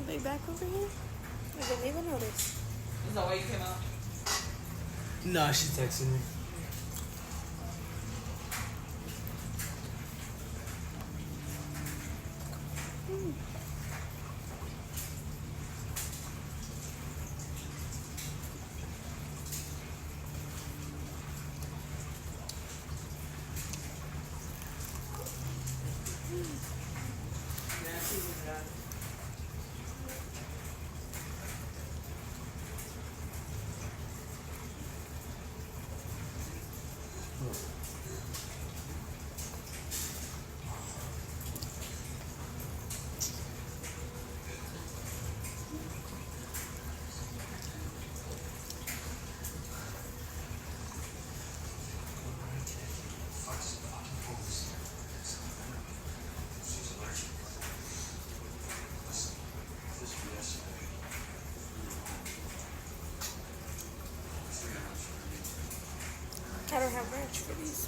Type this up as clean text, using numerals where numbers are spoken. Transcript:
nobody back over here? I didn't even notice. Is that why you came out? Nah, she texted me. Yeah, she's in that. I don't have ranch for these.